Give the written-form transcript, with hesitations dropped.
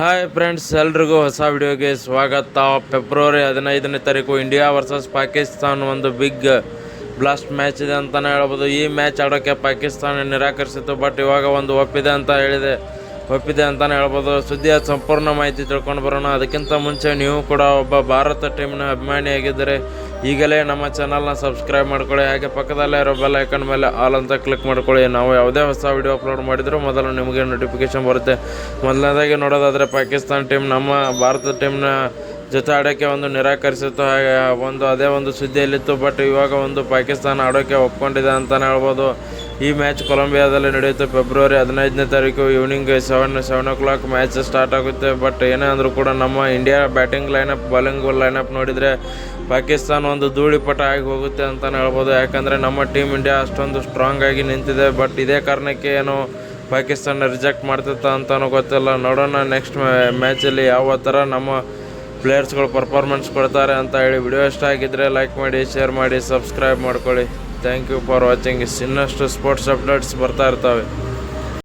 Hi friends, ಎಲ್ರಿಗೂ ಹೊಸ ವಿಡಿಯೋಗೆ ಸ್ವಾಗತ. ಫೆಬ್ರವರಿ 15ನೇ ತಾರೀಕು ಇಂಡಿಯಾ ವರ್ಸಸ್ ಪಾಕಿಸ್ತಾನ್ ಒಂದು ಬಿಗ್ ಬ್ಲಾಸ್ಟ್ ಮ್ಯಾಚ್ ಇದೆ ಅಂತಲೇ ಹೇಳ್ಬೋದು. ಈ ಮ್ಯಾಚ್ ಆಡೋಕ್ಕೆ ಪಾಕಿಸ್ತಾನ ನಿರಾಕರಿಸಿತ್ತು, ಬಟ್ ಇವಾಗ ಒಂದು ಒಪ್ಪಿದೆ ಅಂತಲೇ ಹೇಳ್ಬೋದು. ಸುದ್ದಿಯ ಸಂಪೂರ್ಣ ಮಾಹಿತಿ ತಿಳ್ಕೊಂಡು ಬರೋಣ. ಅದಕ್ಕಿಂತ ಮುಂಚೆ ನೀವು ಕೂಡ ಒಬ್ಬ ಭಾರತ ಟೀಮ್ನ ಅಭಿಮಾನಿಯಾಗಿದ್ದರೆ ಈಗಲೇ ನಮ್ಮ ಚಾನಲ್ನ ಸಬ್ಸ್ಕ್ರೈಬ್ ಮಾಡ್ಕೊಳ್ಳಿ. ಹಾಗೆ ಪಕ್ಕದಲ್ಲೇ ಇರೋ ಬೆಲ್ ಐಕನ್ ಮೇಲೆ ಆಲ್ ಅಂತ ಕ್ಲಿಕ್ ಮಾಡ್ಕೊಳ್ಳಿ. ನಾವು ಯಾವುದೇ ಹೊಸ ವಿಡಿಯೋ ಅಪ್ಲೋಡ್ ಮಾಡಿದರೂ ಮೊದಲು ನಿಮಗೆ ನೋಟಿಫಿಕೇಶನ್ ಬರುತ್ತೆ. ಮೊದಲನೇದಾಗಿ ನೋಡೋದಾದರೆ ಪಾಕಿಸ್ತಾನ ಟೀಮ್ ನಮ್ಮ ಭಾರತ ಟೀಮ್ನ ಜೊತೆ ಆಡೋಕ್ಕೆ ಒಂದು ನಿರಾಕರಿಸಿತ್ತು. ಹಾಗೆ ಅದೇ ಒಂದು ಸುದ್ದಿಯಲ್ಲಿತ್ತು, ಬಟ್ ಇವಾಗ ಒಂದು ಪಾಕಿಸ್ತಾನ ಆಡೋಕ್ಕೆ ಒಪ್ಕೊಂಡಿದೆ ಅಂತಲೇ ಹೇಳ್ಬೋದು. ಈ ಮ್ಯಾಚ್ ಕೊಲಂಬಿಯಾದಲ್ಲಿ ನಡೆಯುತ್ತೆ. ಫೆಬ್ರವರಿ 15ನೇ ತಾರೀಕು ಈವ್ನಿಂಗ್ 7 o'clock ಮ್ಯಾಚ್ ಸ್ಟಾರ್ಟ್ ಆಗುತ್ತೆ. ಬಟ್ ಏನೇ ಅಂದರೂ ಕೂಡ ನಮ್ಮ India batting lineup, bowling lineup ನೋಡಿದರೆ ಪಾಕಿಸ್ತಾನ ಒಂದು ಧೂಳಿಪಟ ಆಗಿ ಹೋಗುತ್ತೆ ಅಂತಲೇ ಹೇಳ್ಬೋದು. ಯಾಕಂದರೆ ನಮ್ಮ ಟೀಮ್ ಇಂಡಿಯಾ ಅಷ್ಟೊಂದು ಸ್ಟ್ರಾಂಗ್ ಆಗಿ ನಿಂತಿದೆ. ಬಟ್ ಇದೇ ಕಾರಣಕ್ಕೆ ಏನೋ ಪಾಕಿಸ್ತಾನ ರಿಜೆಕ್ಟ್ ಮಾಡ್ತಿತ್ತ ಅಂತಲೂ ಗೊತ್ತಿಲ್ಲ. ನೋಡೋಣ ನೆಕ್ಸ್ಟ್ ಮ್ಯಾಚಲ್ಲಿ ಯಾವ ಥರ ನಮ್ಮ ಪ್ಲೇಯರ್ಸ್ಗಳು ಪರ್ಫಾರ್ಮೆನ್ಸ್ ಕೊಡ್ತಾರೆ ಅಂತ ಹೇಳಿ. ವಿಡಿಯೋ ಇಷ್ಟ ಆಗಿದ್ದರೆ ಲೈಕ್ ಮಾಡಿ, ಶೇರ್ ಮಾಡಿ, ಸಬ್ಸ್ಕ್ರೈಬ್ ಮಾಡ್ಕೊಳ್ಳಿ. Thank you for watching. ಇನ್ನಷ್ಟು ಸ್ಪೋರ್ಟ್ಸ್ ಅಪ್ಡೇಟ್ಸ್ ಬರ್ತಾ ಇರ್ತವೆ.